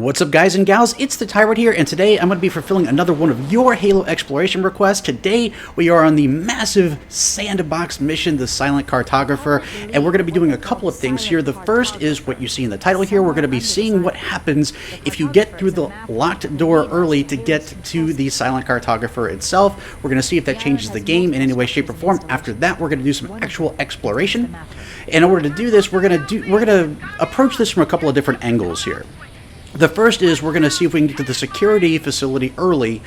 What's up, guys and gals? It's the Tyrant here, and today I'm going to be fulfilling another one of your Halo exploration requests. Today we are on the massive sandbox mission, the Silent Cartographer, and we're going to be doing a couple of things here. The first is what you see in the title here. We're going to be seeing what happens if you get through the locked door early to get to the Silent Cartographer itself. We're going to see if that changes the game in any way, shape, or form. After that, we're going to do some actual exploration. In order to do this, we're going to approach this from a couple of different angles here. The first is we're going to see if we can get to the security facility early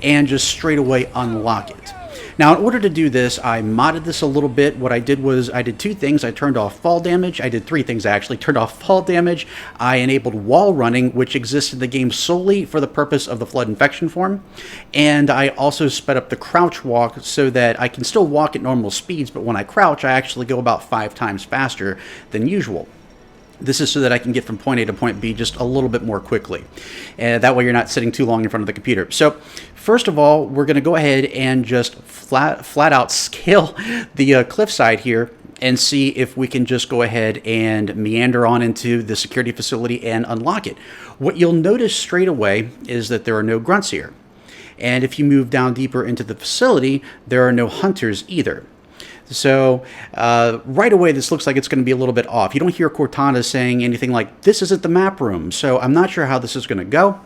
and just straight away unlock it. Now, in order to do this, I modded this a little bit. What I did was I did two things. I turned off fall damage. I did three things, actually. Turned off fall damage. I enabled wall running, which exists in the game solely for the purpose of the flood infection form. And I also sped up the crouch walk so that I can still walk at normal speeds, but when I crouch, I actually go about 5 times faster than usual. This is so that I can get from point A to point B just a little bit more quickly. And that way you're not sitting too long in front of the computer. So first of all, we're going to go ahead and just flat out scale the cliffside here and see if we can just go ahead and meander on into the security facility and unlock it. What you'll notice straight away is that there are no grunts here. And if you move down deeper into the facility, there are no hunters either. So right away, this looks like it's going to be a little bit off. You don't hear Cortana saying anything like, this isn't the map room. So I'm not sure how this is going to go.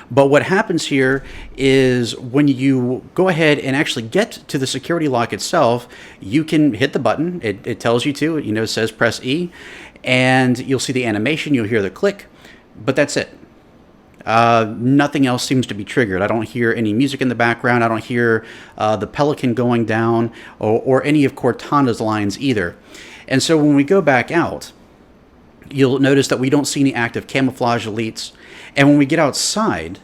But what happens here is when you go ahead and actually get to the security lock itself, you can hit the button. It tells you to. It says press E. And you'll see the animation. You'll hear the click. But that's it. Nothing else seems to be triggered. I don't hear any music in the background. I don't hear the Pelican going down or any of Cortana's lines either. And so when we go back out, you'll notice that we don't see any active camouflage elites. And when we get outside,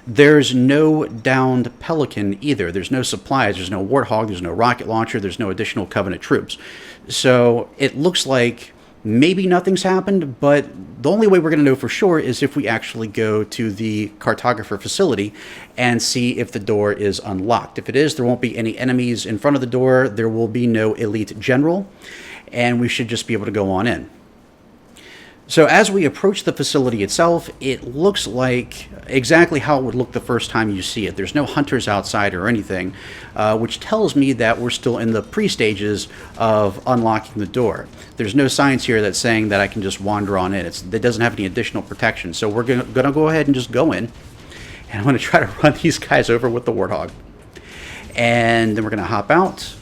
there's no downed Pelican either. There's no supplies. There's no Warthog. There's no rocket launcher. There's no additional Covenant troops. So it looks like maybe nothing's happened, but the only way we're going to know for sure is if we actually go to the cartographer facility and see if the door is unlocked. If it is, there won't be any enemies in front of the door. There will be no elite general, and we should just be able to go on in. So as we approach the facility itself, it looks like exactly how it would look the first time you see it. There's no hunters outside or anything, which tells me that we're still in the pre-stages of unlocking the door. There's no signs here that's saying that I can just wander on in. It doesn't have any additional protection. So we're going to go ahead and just go in. And I'm going to try to run these guys over with the Warthog. And then we're going to hop out.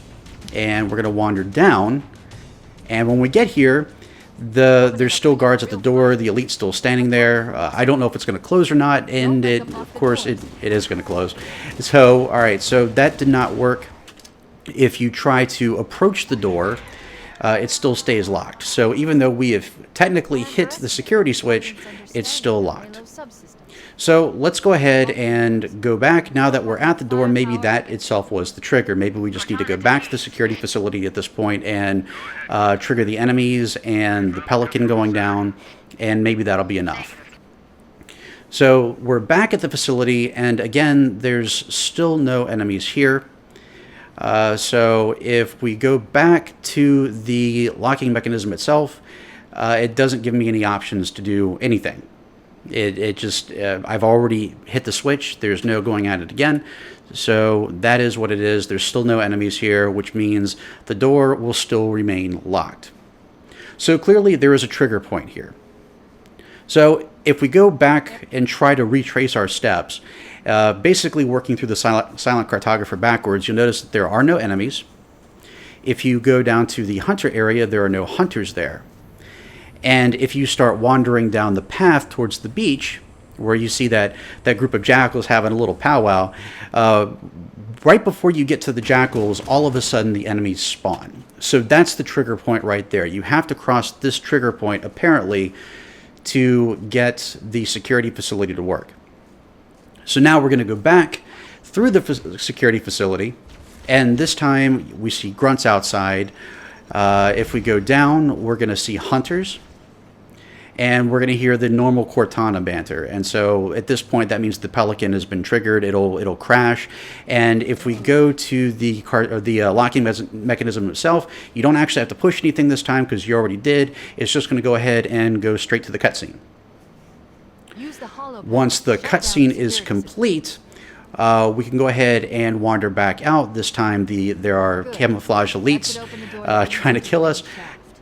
And we're going to wander down. And when we get here, there's still guards at the door. The elite's still standing there. I don't know if it's going to close or not, and of course it is going to close. So all right, so that did not work. If you try to approach the door, it still stays locked. So even though we have technically hit the security switch, it's still locked. So let's go ahead and go back. Now that we're at the door, maybe that itself was the trigger. Maybe we just need to go back to the security facility at this point and trigger the enemies and the Pelican going down, and maybe that'll be enough. So we're back at the facility, and again, there's still no enemies here. So if we go back to the locking mechanism itself, it doesn't give me any options to do anything. It just, I've already hit the switch. There's no going at it again. So that is what it is. There's still no enemies here, which means the door will still remain locked. So clearly there is a trigger point here. So if we go back and try to retrace our steps, basically working through the Silent Cartographer backwards, you'll notice that there are no enemies. If you go down to the hunter area, there are no hunters there. And if you start wandering down the path towards the beach, where you see that group of jackals having a little powwow, right before you get to the jackals, all of a sudden the enemies spawn. So that's the trigger point right there. You have to cross this trigger point, apparently, to get the security facility to work. So now we're going to go back through the security facility, and this time we see grunts outside. If we go down, we're going to see hunters. And we're going to hear the normal Cortana banter. And so at this point, that means the Pelican has been triggered. It'll crash. And if we go to the locking mechanism itself, you don't actually have to push anything this time because you already did. It's just going to go ahead and go straight to the cutscene. once the cutscene is complete, we can go ahead and wander back out. This time there are camouflage elites trying to kill us.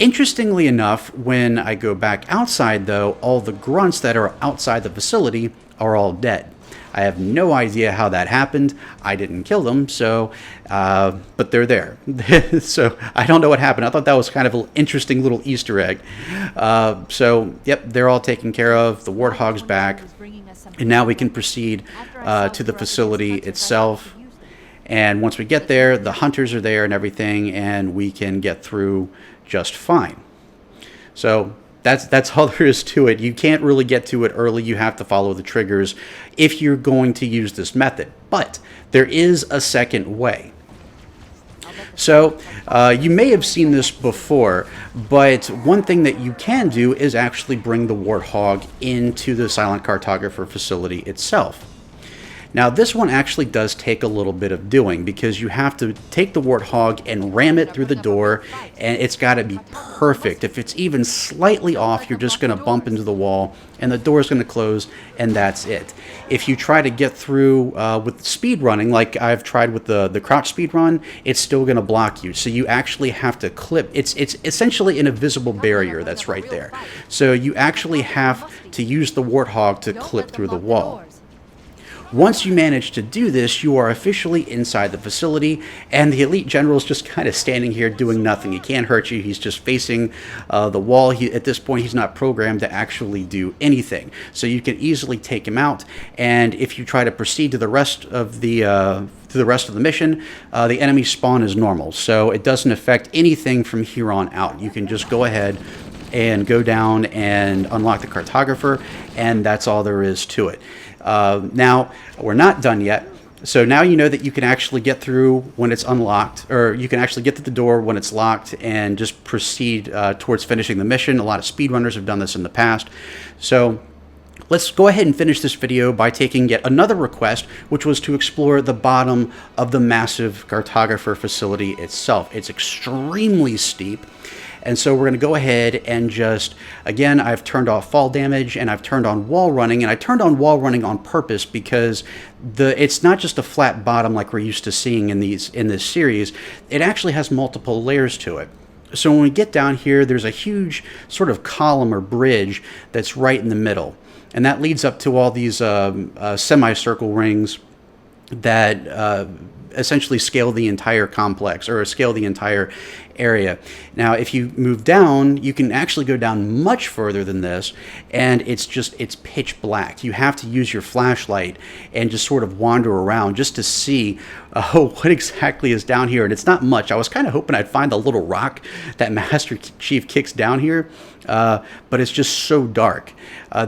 Interestingly enough, when I go back outside, though, all the grunts that are outside the facility are all dead. I have no idea how that happened. I didn't kill them, so, but they're there. So I don't know what happened. I thought that was kind of an interesting little Easter egg. So, yep, they're all taken care of. The Warthog's back. And now we can proceed to the facility itself. And once we get there, the hunters are there and everything, and we can get through just fine. So that's all there is to it. You can't really get to it early. You have to follow the triggers if you're going to use this method. But there is a second way. So you may have seen this before, but one thing that you can do is actually bring the Warthog into the Silent Cartographer facility itself. Now this one actually does take a little bit of doing, because you have to take the Warthog and ram it through the door, and it's got to be perfect. If it's even slightly off, you're just going to bump into the wall and the door is going to close, and that's it. If you try to get through with speed running, like I've tried with the crouch speed run, it's still going to block you. So you actually have to clip. It's essentially an invisible barrier that's right there. So you actually have to use the Warthog to clip through the wall. Once you manage to do this, you are officially inside the facility, and the elite general is just kind of standing here doing nothing. He can't hurt you. He's just facing the wall. At this point, he's not programmed to actually do anything. So you can easily take him out, and if you try to proceed to the rest of the mission, the enemy spawn is normal. So it doesn't affect anything from here on out. You can just go ahead and go down and unlock the cartographer, and that's all there is to it. Now, we're not done yet. So now you know that you can actually get through when it's unlocked, or you can actually get to the door when it's locked and just proceed towards finishing the mission. A lot of speedrunners have done this in the past. So let's go ahead and finish this video by taking yet another request, which was to explore the bottom of the massive cartographer facility itself. It's extremely steep. And so we're going to go ahead and just, again, I've turned off fall damage and I've turned on wall running, and I turned on wall running on purpose because it's not just a flat bottom like we're used to seeing in this series. It actually has multiple layers to it. So when we get down here, there's a huge sort of column or bridge that's right in the middle, and that leads up to all these semicircle rings that essentially scale the entire complex, or scale the entire area. Now, if you move down, you can actually go down much further than this, and it's pitch black. You have to use your flashlight and just sort of wander around just to see what exactly is down here. And it's not much. I was kind of hoping I'd find a little rock that Master Chief kicks down here, but it's just so dark.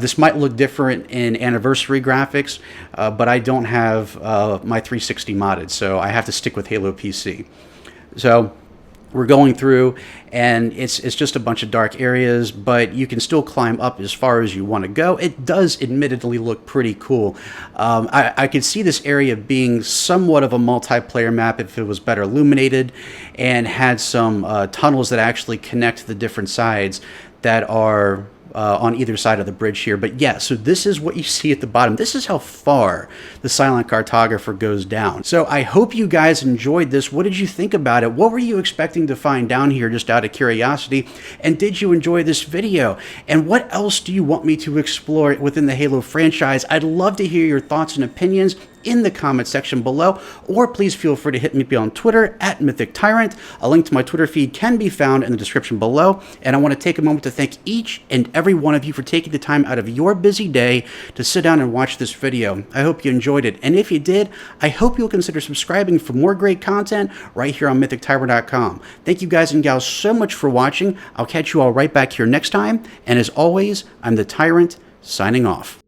This might look different in anniversary graphics, but I don't have my 360 modded, so I have to stick with Halo PC. So we're going through, and it's just a bunch of dark areas, but you can still climb up as far as you want to go. It does admittedly look pretty cool. I could see this area being somewhat of a multiplayer map if it was better illuminated and had some tunnels that actually connect the different sides that are on either side of the bridge here. But yeah, so this is what you see at the bottom. This is how far the Silent Cartographer goes down. So I hope you guys enjoyed this. What did you think about it? What were you expecting to find down here, just out of curiosity? And did you enjoy this video? And what else do you want me to explore within the Halo franchise? I'd love to hear your thoughts and opinions in the comment section below, or please feel free to hit me up on Twitter at MythicTyrant. A link to my Twitter feed can be found in the description below, and I want to take a moment to thank each and every one of you for taking the time out of your busy day to sit down and watch this video. I hope you enjoyed it, and if you did, I hope you'll consider subscribing for more great content right here on MythicTyrant.com. Thank you guys and gals so much for watching. I'll catch you all right back here next time, and as always, I'm the Tyrant, signing off.